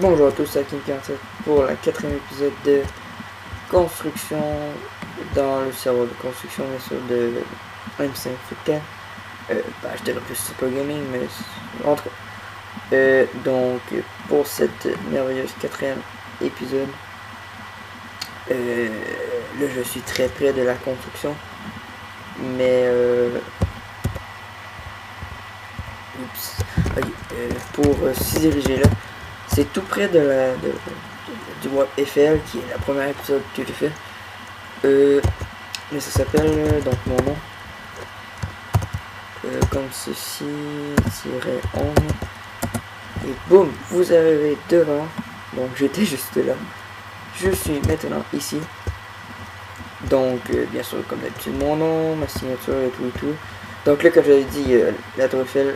Bonjour à tous, c'est King47 pour la 4e épisode de construction dans le serveur de construction bien sûr de M5 Footcamp. Je dirais plus Super Gaming, mais en tout cas. Donc pour cette merveilleuse 4e épisode, là je suis très près de la construction, mais pour s'y diriger là, c'est tout près de du Web FL qui est la première épisode que j'ai fait. Mais ça s'appelle donc mon nom. Comme ceci, -on. Et boum, vous arrivez devant. Donc j'étais juste là. Je suis maintenant ici. Donc bien sûr comme d'habitude mon nom, ma signature et tout. Donc là comme j'avais dit, la tour Eiffel,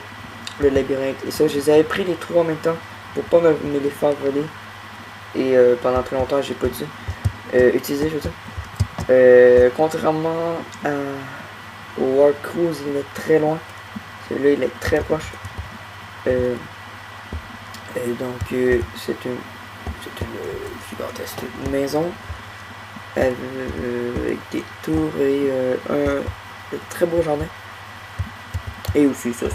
le labyrinthe et ça, je les avais pris les trois en même temps pour pas me les faire voler. Et pendant très longtemps j'ai pas dû utiliser, je veux dire. Contrairement au War Cruise, il est très loin. Celui-là il est très proche. Donc c'est une gigantesque maison avec des tours et un très beau jardin. Et aussi ça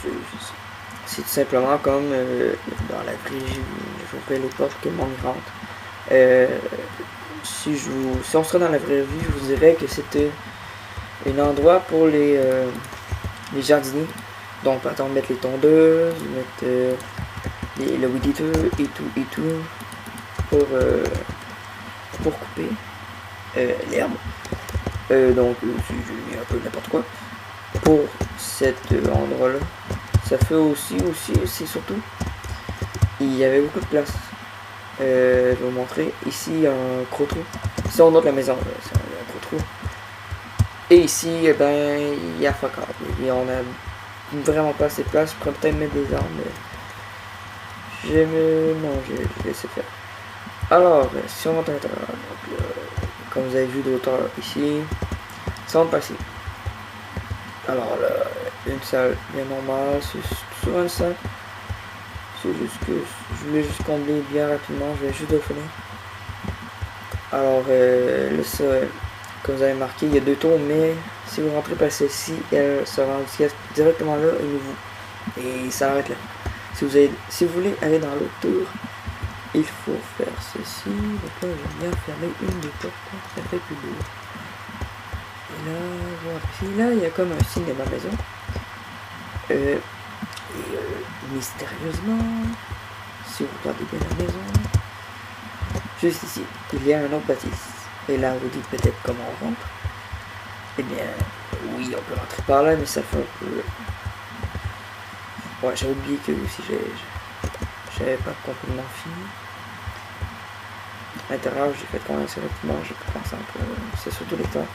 c'est tout simplement comme dans la vraie vie. J'ouvrais les portes que le monde rentre. Si on serait dans la vraie vie, je vous dirais que c'était un endroit pour les jardiniers. Donc par exemple mettre les tondeuses, mettre le weed eater et tout pour couper l'herbe. Donc j'ai mis un peu n'importe quoi pour cet endroit là. Ça fait aussi c'est surtout il y avait beaucoup de place. Je vais vous montrer ici un gros trou. Ici on note la maison, c'est un gros trou. Et ici il y a fuck all. Et on a vraiment pas assez de place. Je pourrais peut-être mettre des arbres, mais j'ai laissé faire. Alors si on monte à l'intérieur, donc comme vous avez vu de hauteur ici, ça va passer. Alors là, une salle bien normale, c'est souvent une salle. C'est juste que je voulais juste combler bien rapidement, je vais juste le finir. Alors là, ça, comme vous avez marqué, il y a deux tours, mais si vous rentrez par celle-ci, elle se rend directement là et ça arrête là. Si vous voulez aller dans l'autre tour, il faut faire ceci. Donc là, je viens fermer une des portes, ça fait plus lourd. Et là, voilà. Puis là, il y a comme un signe de ma maison. Mystérieusement, si vous regardez bien la maison, juste ici, il y a un autre bâtisse. Et là, vous dites peut-être comment on rentre. Eh bien, oui, on peut rentrer par là, mais ça fait un peu... Ouais, j'ai oublié que aussi j'avais pas complètement fini. À l'intérieur, j'ai fait quand même assez rapidement, j'ai pu penser un peu, c'est surtout les temps.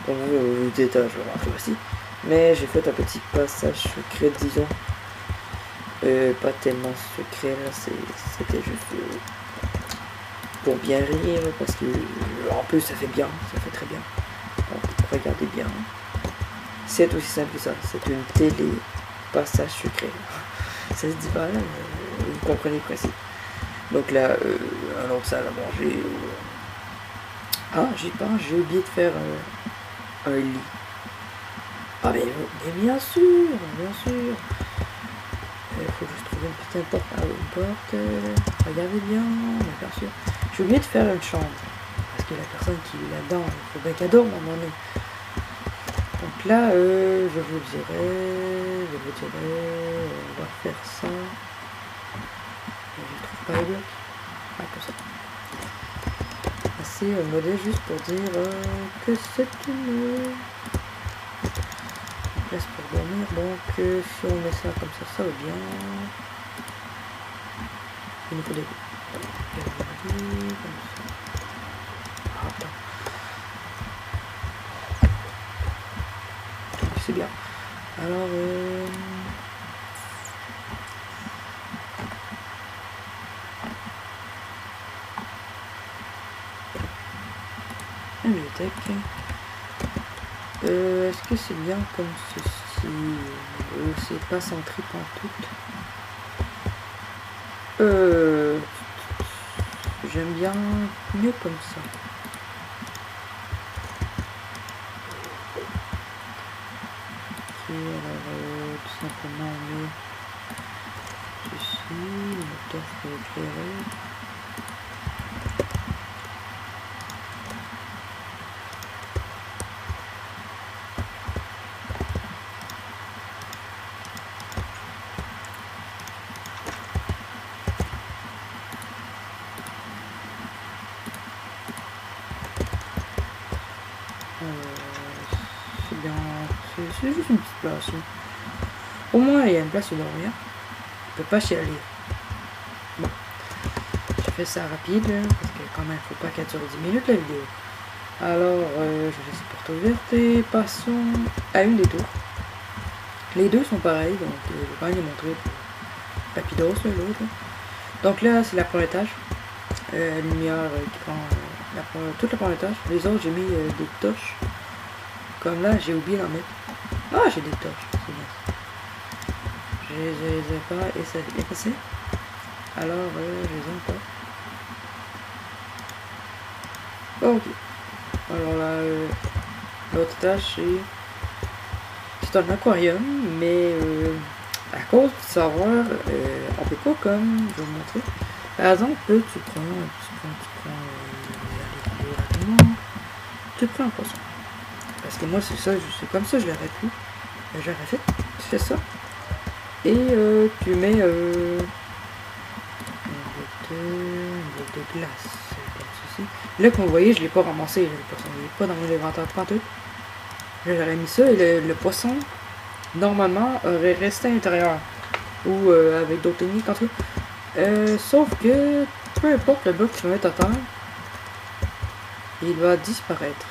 Comme vous dites, je vais rentrer aussi. Mais j'ai fait un petit passage secret, disons. Pas tellement secret, là, c'était juste pour bien rire, parce que en plus ça fait bien, ça fait très bien. Donc regardez bien. C'est aussi simple que ça, c'est une télé passage secret. Ça se dit pas là, mais vous comprenez le principe. Donc là, un autre salle à manger. J'ai oublié de faire un lit. Ah mais bien sûr. Il faut juste trouver une petite porte. Regardez bien sûr. J'ai oublié de faire une chambre. Parce que la personne qui est là-dedans, il faut bien qu'elle dorme à un moment donné. Donc là, je vous dirais, on va faire ça. Je trouve pas les blocs. Ah, comme ça. Assez modeste juste pour dire que c'est une place pour dormir. Donc si on met ça comme ça va bien. Il nous faut des comme ça. C'est bien. Alors bibliothèque. Est-ce que c'est bien comme ceci? C'est pas centré pantoute. j'aime bien mieux comme ça. Ok, alors tout simplement on met ceci, le moteur faut éclairer. C'est bien, c'est juste une petite place. Au moins il y a une place où dormir. On peut pas chialer. Bon, je fais ça rapide parce que quand même faut pas qu'elle dure 10 minutes la vidéo. Alors je vais laisser porte ouverte et passons à une des tours. Les deux sont pareils, donc je vais pas les montrer rapidos l'autre. Donc là c'est la première étage. Lumière qui prend toute la première étage. Les autres j'ai mis des torches. Comme là j'ai oublié d'en mettre. Ah j'ai des torches, c'est bien. Je les ai pas effacées. Alors je les ai encore. Ok. Alors là l'autre étage c'est un aquarium, mais à cause du serveur on peut pas comme je vais vous montrer. Par exemple, là, tu prends un poisson. Parce que moi, c'est ça, c'est comme ça, je l'aurais pu. J'aurais fait, tu fais ça. Et tu mets une boîte de glace, comme ceci. Là, comme vous voyez, je l'ai pas ramassé, le poisson. Il n'est pas dans mon inventaire pantoute. Là, j'aurais mis ça et le poisson, normalement, aurait resté à l'intérieur. Ou avec d'autres techniques, en tout cas. Sauf que, peu importe le bloc que tu vas mettre à terre, il va disparaître.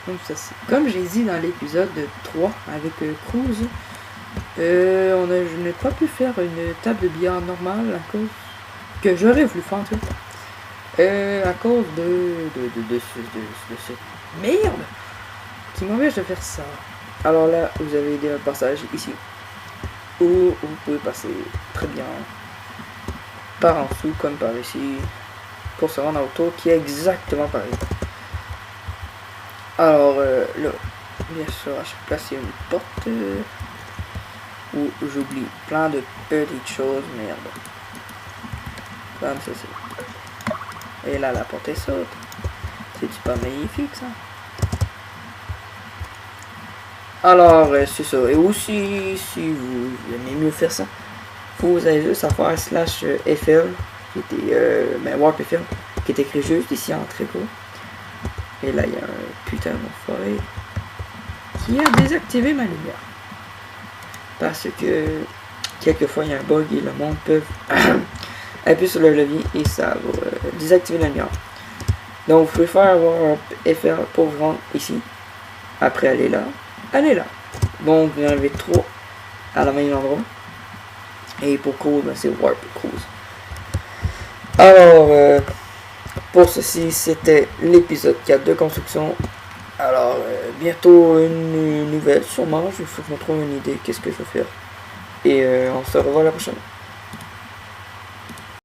Comme ceci. Comme j'ai dit dans l'épisode 3 avec Cruz, je n'ai pas pu faire une table de billard normale à cause que j'aurais voulu faire en tout. À cause de cette merde qui m'empêche de faire ça. Alors là, vous avez des passages ici où vous pouvez passer très bien par en dessous comme par ici pour se rendre à autour qui est exactement pareil. Alors là, bien sûr, à chaque place il y a une porte où j'oublie plein de petites choses, merde. Comme ceci. Et là, la porte est saute. C'est-tu pas magnifique ça? Alors, c'est ça. Et aussi, si vous aimez mieux faire ça, vous avez juste à faire /FL, qui était, Warp FL, qui est écrit juste ici en très court. Et là, il y a un putain de forêt qui a désactivé ma lumière. Parce que, quelquefois, il y a un bug et le monde peut appuyer sur le levier et ça va désactiver la lumière. Donc, vous pouvez faire Warp FL pour vous rendre ici. Après, aller là. Donc, vous en avez 3 à la même endroit. Et pour Cruise, ben, c'est Warp Cruise. Alors, pour ceci, c'était l'épisode 4 de construction. Alors, bientôt une nouvelle, sûrement. Je vais vous montrer une idée, qu'est-ce que je vais faire. Et on se revoit la prochaine.